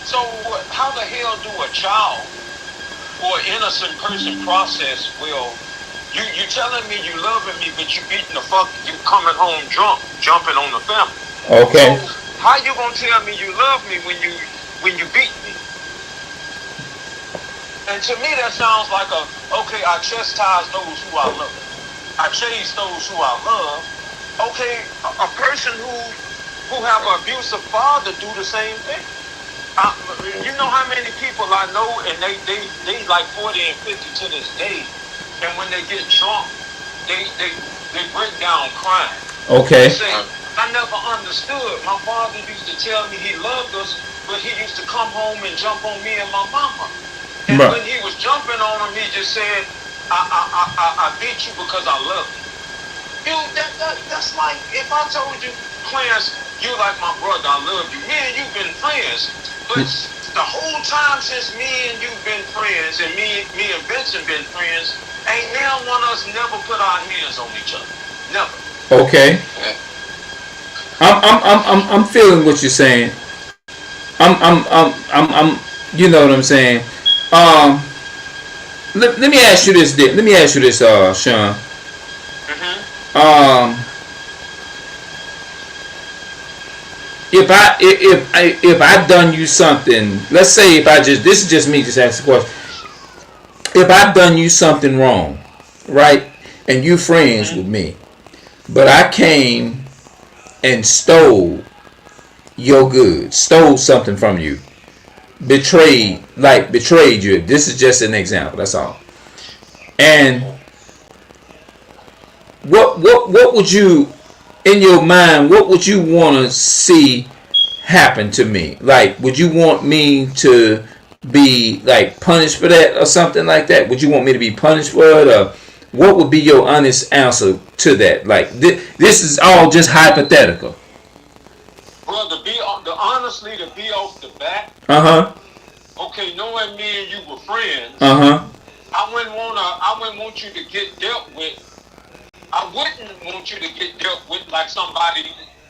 So how the hell do a child or innocent person process? Well, you telling me you loving me, but you beating the fuck, you coming home drunk, jumping on the family. So Okay. how you gonna tell me you love me when you beat me? And to me that sounds like a okay. I chastise those who I love. I chase those who I love. Okay, a person who have an abusive father do the same thing. I, you know how many people I know, and they like 40 and 50 to this day, and when they get drunk, they they they break down crying. They Okay. say, I never understood. My father used to tell me he loved us, but he used to come home and jump on me and my mama. And Right. when he was jumping on him, he just said, I beat you because I love you. That's like if I told you, Clarence, you like my brother, I love you. Me and you've been friends, but the whole time since me and you've been friends, and me and Vincent been friends, ain't now one of us never put our hands on each other. Never. Okay. I'm feeling what you're saying. I'm you know what I'm saying. Um, let me ask you this. Let me ask you this, Sean. Mm-hmm. Um, if I done you something, let's say if I just this is just me just asking a question. If I done you something wrong, right, and you friends Mm-hmm. with me, but I came and stole your goods, stole something from you, betrayed you. This is just an example. That's all. And what would you in your mind? What would you want to see happen to me? Like, would you want me to be like punished for that or something like that? Would you want me to be punished for it, or what would be your honest answer to that? Like, this is all just hypothetical. Well, honestly, to be off the bat, Uh huh. okay, knowing me and you were friends, Uh huh. I wouldn't want you to get dealt with. I wouldn't want you to get dealt with like somebody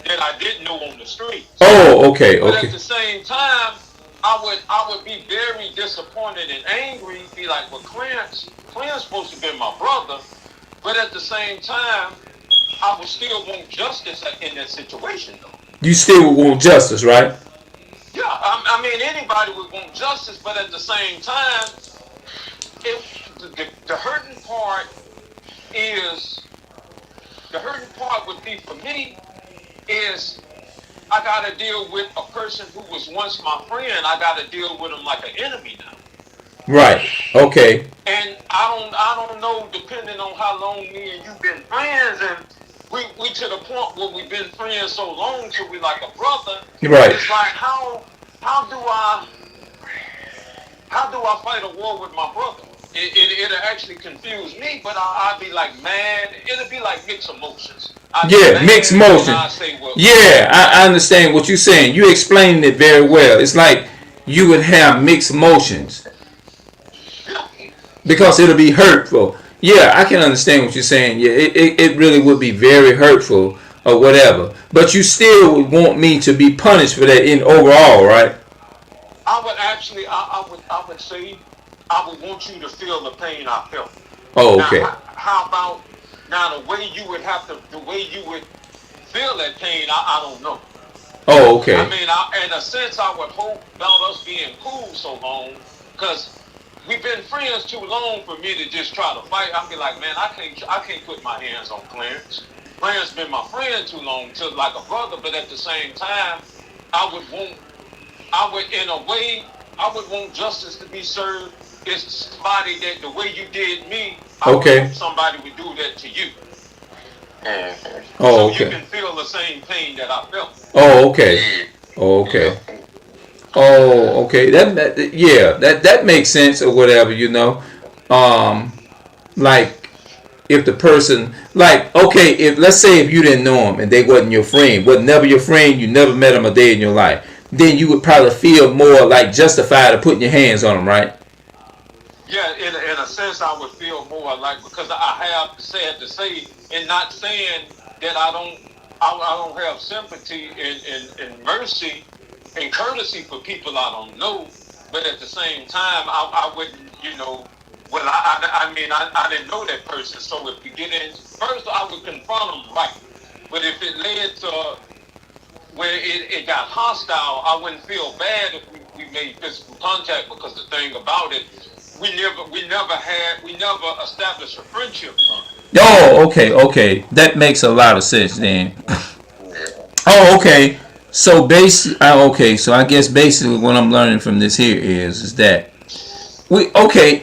that I didn't know on the streets. Oh, okay, But at okay. the same time, I would be very disappointed and angry. Be like, well, Clarence supposed to be my brother, but at the same time, I would still want justice in that situation, though. You still would want justice, right? Yeah, I mean anybody would want justice, but at the same time, if the hurting part is the hurting part would be for me is I got to deal with a person who was once my friend. I got to deal with him like an enemy now. Right. Okay. And I don't know, depending on how long me and you've been friends, and we to the point where we've been friends so long till we like a brother. Right. It's like how do I how do I fight a war with my brother? It'll actually confuse me, but I'll be like mad. It'll be like mixed emotions. I'll be Yeah, mixed mad, and motion. I say, well, Yeah, I understand what you're saying. You explained it very well. It's like you would have mixed emotions yeah, because it'll be hurtful. Yeah, I can understand what you're saying. Yeah, it really would be very hurtful or whatever. But you still would want me to be punished for that in overall, right? I would actually, I would say, I would want you to feel the pain I felt. Oh, Now, okay. how about now the way you would feel that pain? I don't know. Oh, I okay. mean, in a sense, I would hope about us being cool so long, because we've been friends too long for me to just try to fight. I'd be like, man, I can't put my hands on Clarence. Clarence been my friend too long, to like a brother, but at the same time, I would want, I would, in a way, I would want justice to be served. It's somebody that the way you did me, I would Okay. hope somebody would do that to you, Oh, so you okay. can feel the same pain that I felt. Oh, okay. Oh, okay. Oh, okay. Yeah, that makes sense or whatever, you know. Um, like if the person like okay, if let's say if you didn't know him and they wasn't your friend, was never your friend, you never met him a day in your life, then you would probably feel more like justified of putting your hands on him, right? Yeah, in a sense, I would feel more like, because I have said to say, and not saying that I don't have sympathy and mercy and courtesy for people I don't know. But at the same time, I wouldn't, well, I didn't know that person. So if we get in, first I would confront them right. But if it led to where it got hostile, I wouldn't feel bad if we made physical contact, because the thing about it, we never established a friendship from it. Oh, okay. That makes a lot of sense then. Oh, okay. So I guess basically what I'm learning from this here is that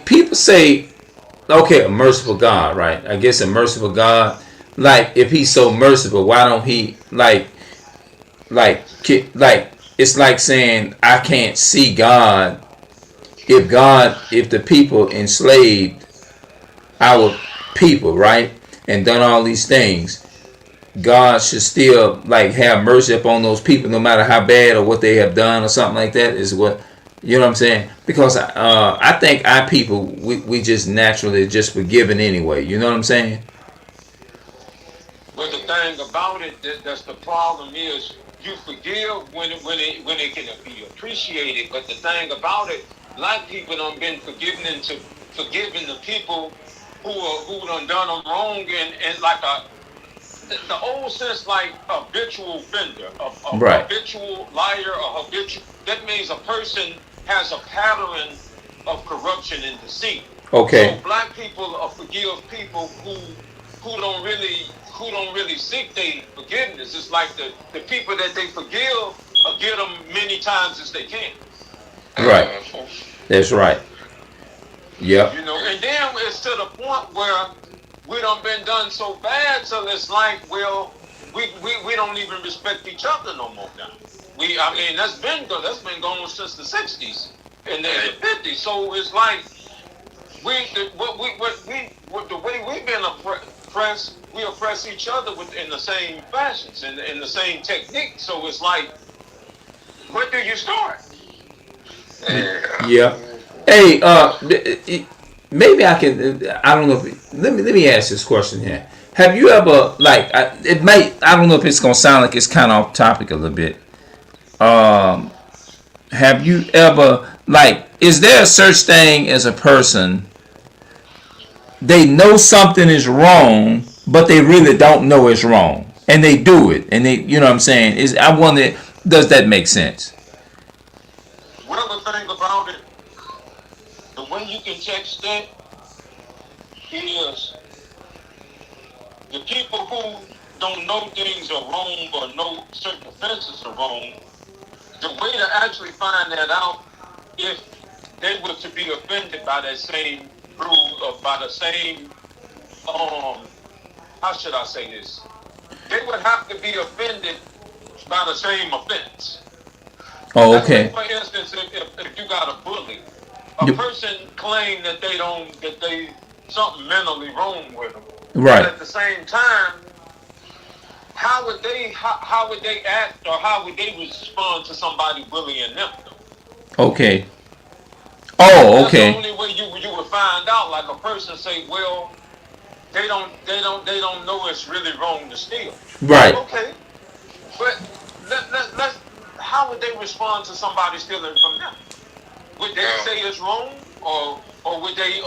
people say, okay, a merciful God, right? I guess a merciful God, like if he's so merciful, why don't he like it's like saying I can't see God if the people enslaved our people, right? And done all these things, God should still like have mercy upon those people, no matter how bad or what they have done or something like that. Is what you know what I'm saying? Because I think our people we just naturally just forgiving anyway. You know what I'm saying? But the thing about it, that's the problem is you forgive when it can be appreciated. But the thing about it, a lot of people done been forgiving the people who done them wrong, and like the old sense, like habitual offender, a Right. habitual liar, a habitual. That means a person has a pattern of corruption and deceit. So Okay. black people forgive people who don't really seek their forgiveness. It's like the people that they forgive get them many times as they can. Right. That's right. Yep. And then it's to the point where we done been done so bad, so it's like, well, we don't even respect each other no more now. That's been good. That's been going on since the '60s and the '50s. So it's like the way we've been oppressed, we oppress each other in the same fashions and in the same technique. So it's like, where do you start? Yeah. Hey, maybe I can. I don't know. Let me ask this question here. Have you ever like? It might. I don't know if it's gonna sound like it's kind of off topic a little bit. Um, have you ever like? Is there a such thing as a person? They know something is wrong, but they really don't know it's wrong, and they do it, and you know what I'm saying? I wonder, does that make sense? Well, the thing about it, the way you can check that is the people who don't know things are wrong or know certain offenses are wrong. The way to actually find that out, if they were to be offended by that same rule, or by the same, how should I say this? They would have to be offended by the same offense. Oh, Let's say, okay. for instance, if you got a bully, a You- person claim that they something mentally wrong with them, but Right. at the same time, how would they act, or how would they respond to somebody bullying them? Okay. Oh, That's the okay. only way you would find out. Like a person say, well, they don't know it's really wrong to steal. Right. Okay, but let's how would they respond to somebody stealing from them? Would they say it's wrong, or would they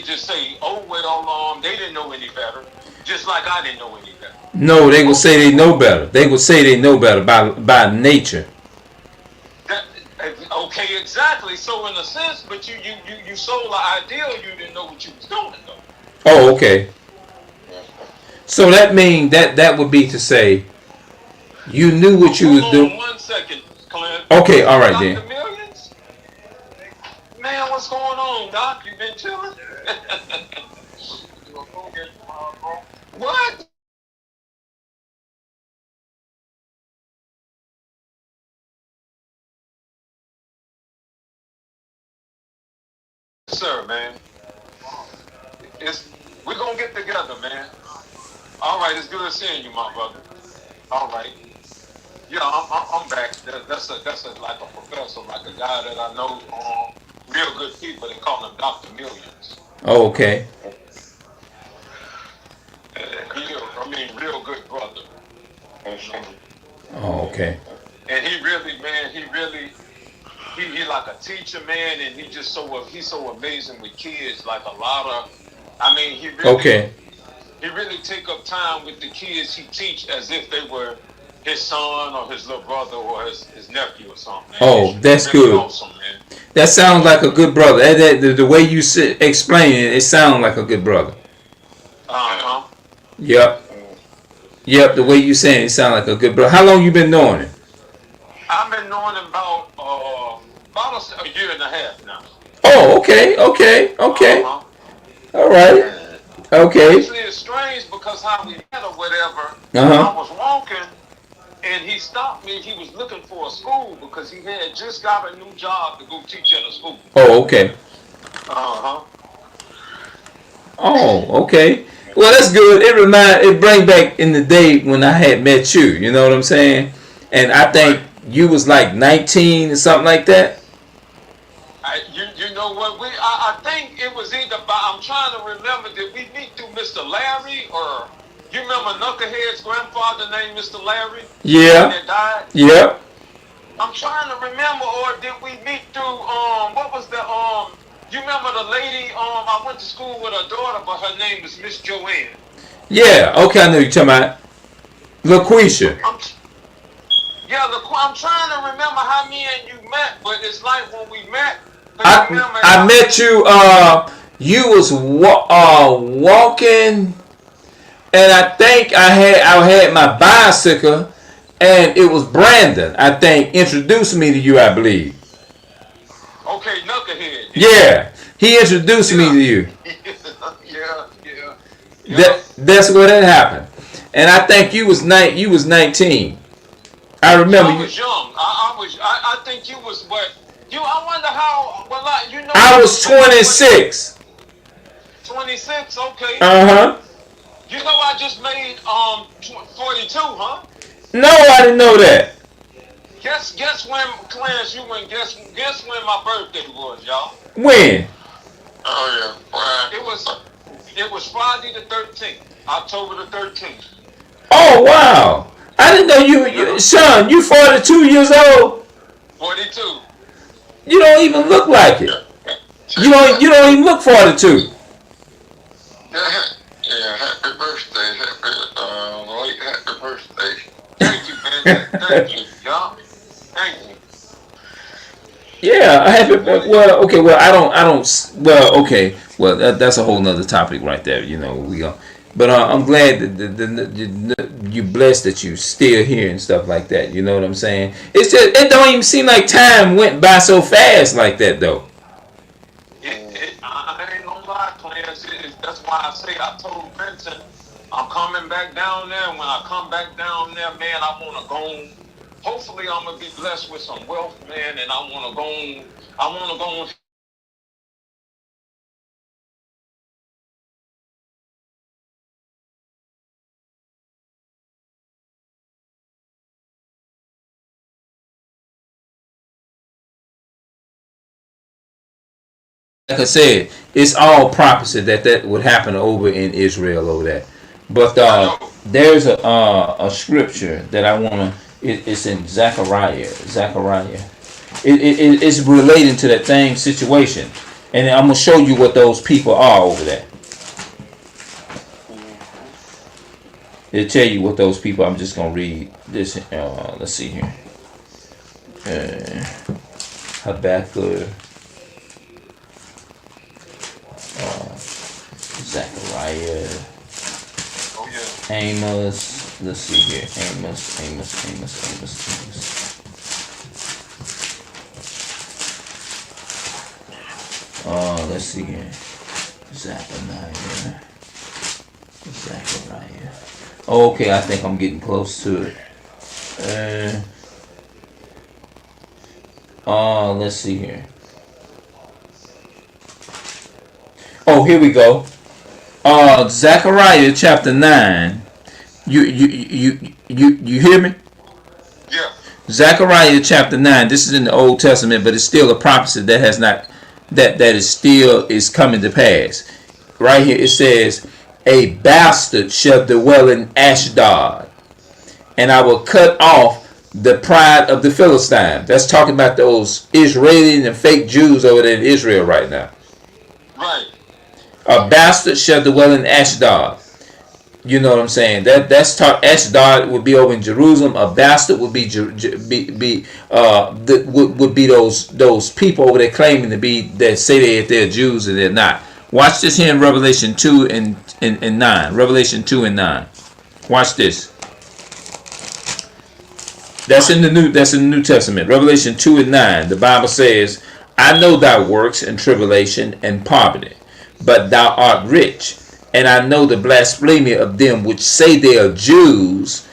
just say, oh well, they didn't know any better, just like I didn't know any better. No, they would say Okay, they know better. They would say they know better by nature. that, okay, exactly. So in a sense, but you sold the ideal, you didn't know what you was doing though. Oh, okay. So that mean that would be to say you knew what you Hold was on doing. 1 second, Clint. Okay, all right then. Dr. Millions? Man, what's going on, Doc? You been chilling? What? Sir, man. We're gonna get together, man. All right, it's good seeing you, my brother. All right. Yeah, I'm back. That's like a professor, like a guy that I know, real good people. They call him Dr. Millions. Oh, okay. Real good brother. Oh, okay. and he really, man, he like a teacher, man, and he's so amazing with kids. Like a lot of, I mean, Okay. he really take up time with the kids he teach as if they were his son or his little brother or his nephew or something. Man. Oh, that's Really good. awesome, man. That sounds like a good brother. The way you explain it, it sounds like a good brother. Uh huh. Yep. Yep. The way you saying it sounds like a good brother. How long you been knowing him? I've been knowing him about a year and a half now. Oh, okay. Okay. Okay. Uh-huh. All right. Okay. Actually, it's strange because how we met or whatever. Uh-huh. I was walking and he stopped me. He was looking for a school because he had just got a new job to go teach at a school. Oh, okay. Uh huh. Oh, okay. Well, that's good. It bring back in the day when I had met you. You know what I'm saying? And I think you was like 19 or something like that. You know what I think it was either by I'm trying to remember, did we meet through Mr. Larry or you remember Knucklehead's grandfather named Mr. Larry? Yeah. That died? Yep. I'm trying to remember, or did we meet through what was the you remember the lady I went to school with her daughter, but her name was Miss Joanne. Yeah. Okay, I know you're talking about LaQuisha. Yeah, I'm trying to remember how me and you met, but it's like when we met. I met you. You was walking, and I think I had my bicycle, and it was Brandon. I think introduced me to you. I believe. Okay, Knucklehead. Yeah, he introduced me to you. Yeah. That's where that happened, and I think you was 19. I remember I was young. I think you was what. I wonder how. Well, you know. I was 26. 26. Okay. Uh huh. You know, I just made 42, huh? No, I didn't know that. Guess when, Clarence, you went. Guess when my birthday was, y'all. When? Oh yeah. It was Friday the 13th, October the 13th. Oh wow! I didn't know you Sean. You 42 years old. 42. You don't even look like it. You don't even look 42. Yeah, happy birthday. Happy birthday. Thank you, man. Thank you, y'all. Thank you. Yeah, I have it. Well, okay. Well, I don't. Well, okay. Well, that's a whole nother topic right there. You know, we go. But I'm glad that you blessed that you still here and stuff like that. You know what I'm saying? It's just it don't even seem like time went by so fast like that though. I ain't gonna lie, Clarence. That's why I say I told Vincent I'm coming back down there. And when I come back down there, man, I wanna go. Hopefully, I'm gonna be blessed with some wealth, man, and I wanna go. I wanna go. Like I said, it's all prophecy that would happen over in Israel over there. But there's a scripture that I wanna. It's in Zechariah. It's relating to that same situation, and I'm gonna show you what those people are over there. It'll tell you what those people. I'm just gonna read this. Let's see here. Habakkuk. Zechariah, Amos. Let's see here. Amos. Let's see here. Zechariah. Okay, I think I'm getting close to it. Let's see here. Oh, here we go. Zechariah chapter 9. You hear me? Yeah. Zechariah chapter 9. This is in the Old Testament, but it's still a prophecy that has not that is coming to pass. Right here it says, "A bastard shall dwell in Ashdod, and I will cut off the pride of the Philistines. That's talking about those Israeli and fake Jews over there in Israel right now. Right. A bastard shall dwell in Ashdod. You know what I'm saying? That's taught. Ashdod would be over in Jerusalem. A bastard would be would be those people over there claiming to be, that say they're Jews and they're not. Watch this here in Revelation 2 and 9. Revelation 2 and 9. Watch this. That's in the New Testament. Revelation 2 and 9. The Bible says, I know thy works and tribulation and poverty, but thou art rich. And I know the blasphemy of them which say they are Jews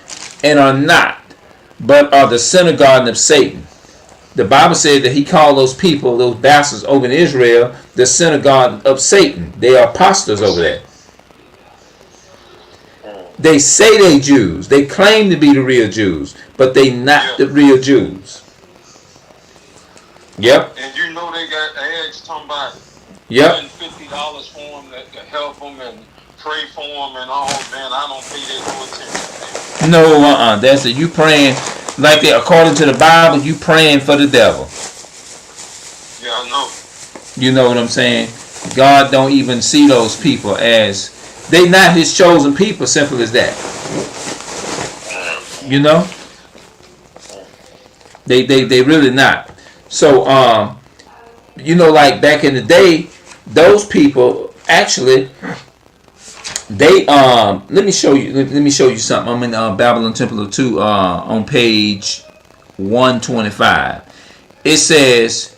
and are not, but are the synagogue of Satan. The Bible said that he called those people, those bastards over in Israel, the synagogue of Satan. They are apostles over there. They say they Jews. They claim to be the real Jews, but they not the real Jews. Yep. And you know they got ads talking about $50 for them that can help them and pray for them and all. Man, I don't pay that no attention. No, that's it. You praying like that according to the Bible. You praying for the devil. Yeah, I know. You know what I'm saying? God don't even see those people as, they not his chosen people. Simple as that. You know? They really not. So you know, like back in the day, those people actually, they let me show you something. I'm in Babylon Temple of 2 on page 125. It says,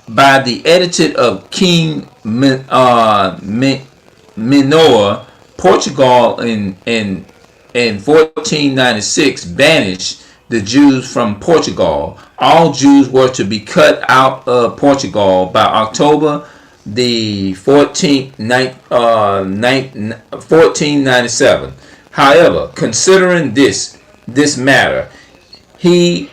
by the edict of King Minoa, Portugal in 1496 banished the Jews from Portugal. All Jews were to be cut out of Portugal by October the 14th, 1497. However, considering this matter, he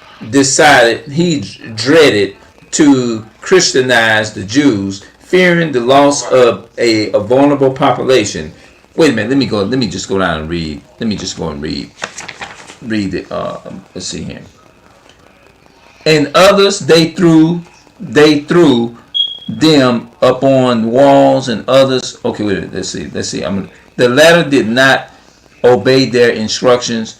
dreaded to Christianize the Jews, fearing the loss of a vulnerable population. Wait a minute, let me just go down and read. Let me just go and read it. Let's see here. And others they threw them up on walls, and others. Okay, wait. Let's see. The latter did not obey their instructions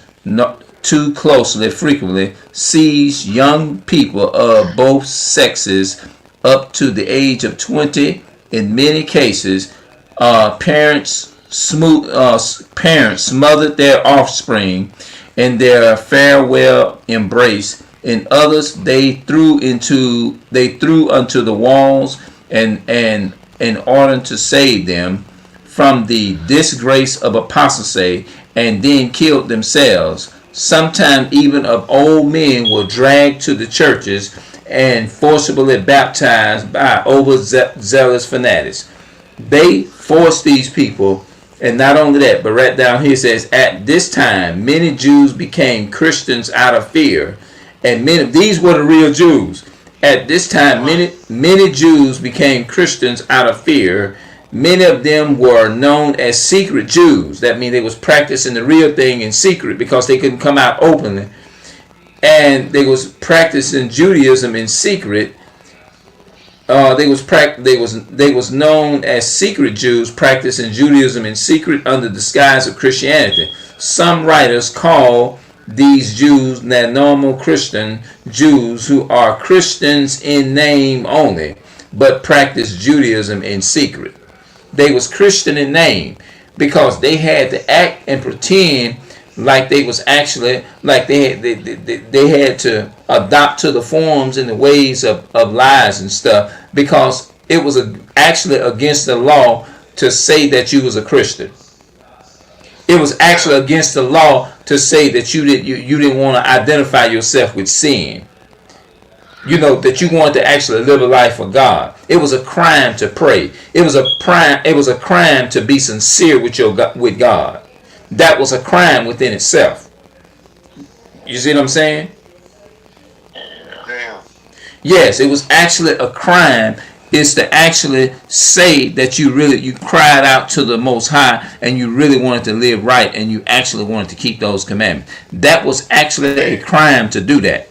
too closely. Frequently seized young people of both sexes up to the age of 20. In many cases, parents smothered their offspring in their farewell embrace. In others they threw unto the walls, and in order to save them from the disgrace of apostasy, and then killed themselves. Sometimes even of old men were dragged to the churches and forcibly baptized by overzealous fanatics. They forced these people. And not only that, but right down here it says, at this time, many Jews became Christians out of fear. And these were the real Jews. At this time, many Jews became Christians out of fear. Many of them were known as secret Jews. That means they was practicing the real thing in secret because they couldn't come out openly. And they was practicing Judaism in secret. They was known as secret Jews, practicing Judaism in secret under the disguise of Christianity. Some writers call these Jews normal Christian Jews, who are Christians in name only, but practice Judaism in secret. They was Christian in name because they had to act and pretend like they was actually, like they had to adopt to the forms and the ways of lies and stuff, because it was actually against the law to say that you was a Christian. It was actually against the law to say that you didn't want to identify yourself with sin. You know, that you wanted to actually live a life for God. It was a crime to pray. It was a crime to be sincere with God. That was a crime within itself. You see what I'm saying? Damn. Yes, it was actually a crime is to actually say that you cried out to the Most High and you really wanted to live right and you actually wanted to keep those commandments. That was actually a crime to do that.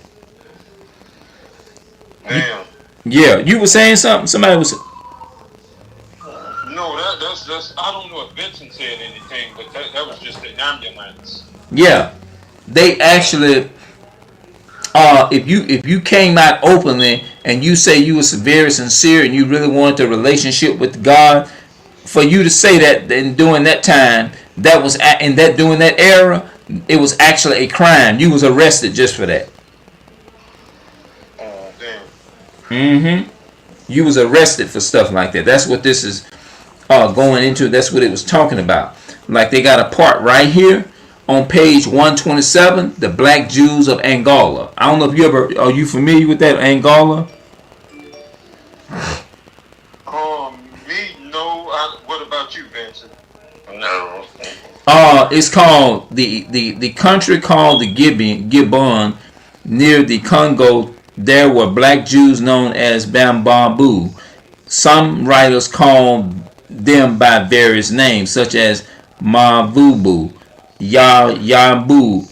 Damn. Yeah, you were saying something. Somebody was. No, that's I don't know if Vincent said anything, but that was just an ambulance. Yeah, they actually. If you came out openly and you say you was very sincere and you really wanted a relationship with God, for you to say that and during that time, that was in that during that era, it was actually a crime. You was arrested just for that. Oh damn. Mm-hmm. You was arrested for stuff like that. That's what this is going into. That's what it was talking about. Like they got a part right here on page 127, the Black Jews of Angola. I don't know if you ever are you familiar with that Angola? Me no. What about you, Vincent? No. It's called the country called the Gabon near the Congo. There were black Jews known as Bambabu. Some writers call them by various names, such as Mavubu, Yambu,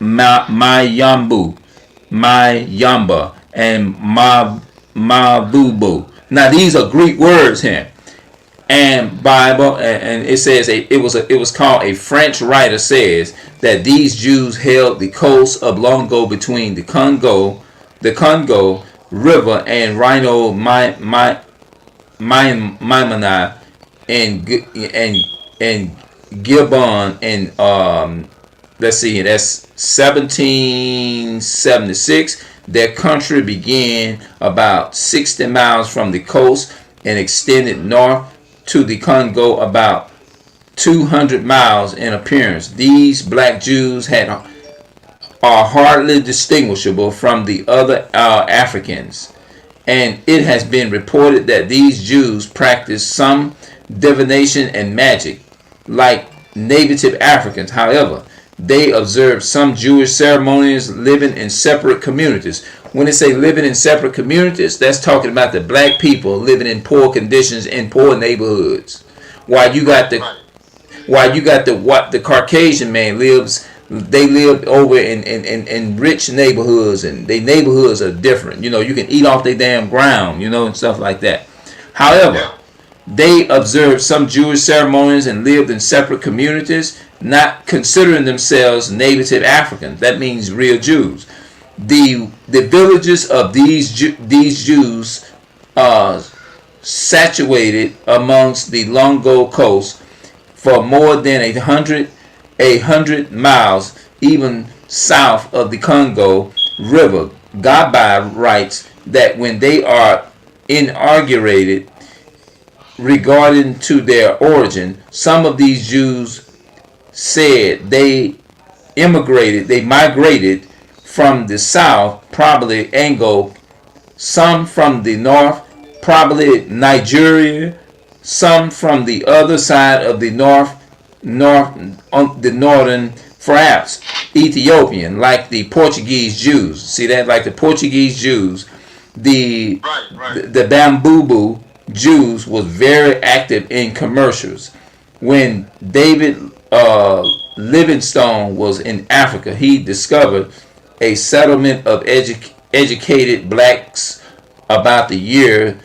Mayambu, Mayamba, and Mavubu. Now these are Greek words here, and Bible, and it says it was called a French writer says that these Jews held the coast of Longo between the Congo River and Rhino Maimana and Gabon and let's see, that's 1776. Their country began about 60 miles from the coast and extended north to the Congo about 200 miles in appearance. These black Jews are hardly distinguishable from the other Africans, and it has been reported that these Jews practiced some divination and magic like native Africans. However, they observed some Jewish ceremonies living in separate communities. When they say living in separate communities, that's talking about the black people living in poor conditions in poor neighborhoods. While you got the Caucasian man they live over in rich neighborhoods, and their neighborhoods are different. You know, you can eat off their damn ground, and stuff like that. However, they observed some Jewish ceremonies and lived in separate communities, not considering themselves native Africans. That means real Jews. The villages of these Jews saturated amongst the Longo coast for more than 100 miles, even south of the Congo River. Gabai writes that when they are inaugurated regarding to their origin, some of these Jews said they migrated from the south, probably Angola, some from the north, probably Nigeria, some from the other side of the northern, perhaps Ethiopian, like the Portuguese Jews. See that, like the Portuguese Jews, the Bambubu Jews was very active in commercials. When David Livingstone was in Africa, he discovered a settlement of educated blacks about the year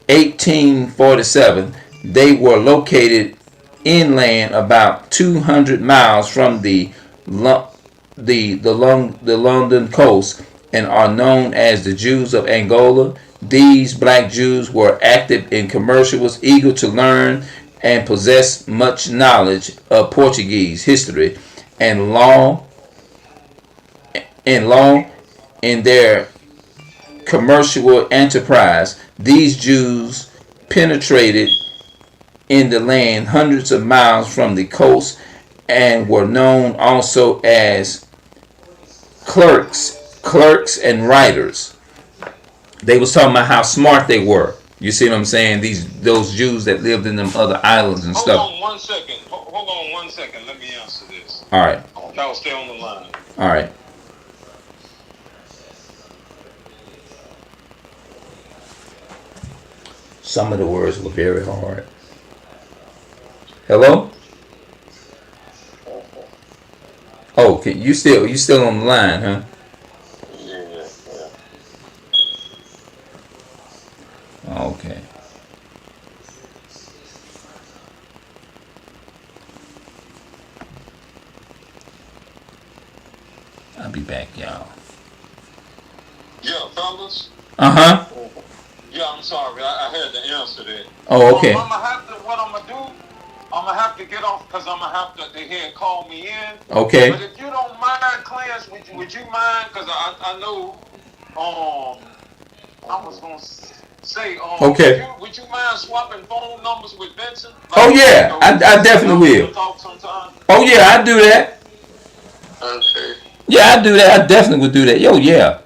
1847. They were located inland about 200 miles from the London coast and are known as the Jews of Angola. These black Jews were active in commercials, eager to learn, and possessed much knowledge of Portuguese history and law. In their commercial enterprise, these Jews penetrated in the land hundreds of miles from the coast and were known also as clerks and writers. They was talking about how smart they were. You see what I'm saying? Those Jews that lived in them other islands and stuff. Hold on 1 second. Hold on 1 second. Let me answer this. All right. I'll stay on the line. All right. Some of the words were very hard. Hello? Oh, okay. You still on the line, huh? Yeah, yeah. Okay. I'll be back, y'all. Yeah, fellas. Uh huh. Yeah, I'm sorry. I had to answer that. Oh, okay. I'm gonna have to. What I'm gonna do? I'm gonna have to get off because I'm gonna have to. They here and call me in. Okay. But if you don't mind, Clarence, would you mind? Because I know. I was gonna say. Okay. Would you mind swapping phone numbers with Vincent? Like, Oh yeah, I definitely will. Talk sometime. Oh yeah, I do that. Okay. Yeah, I do that. I definitely would do that. Yo, yeah.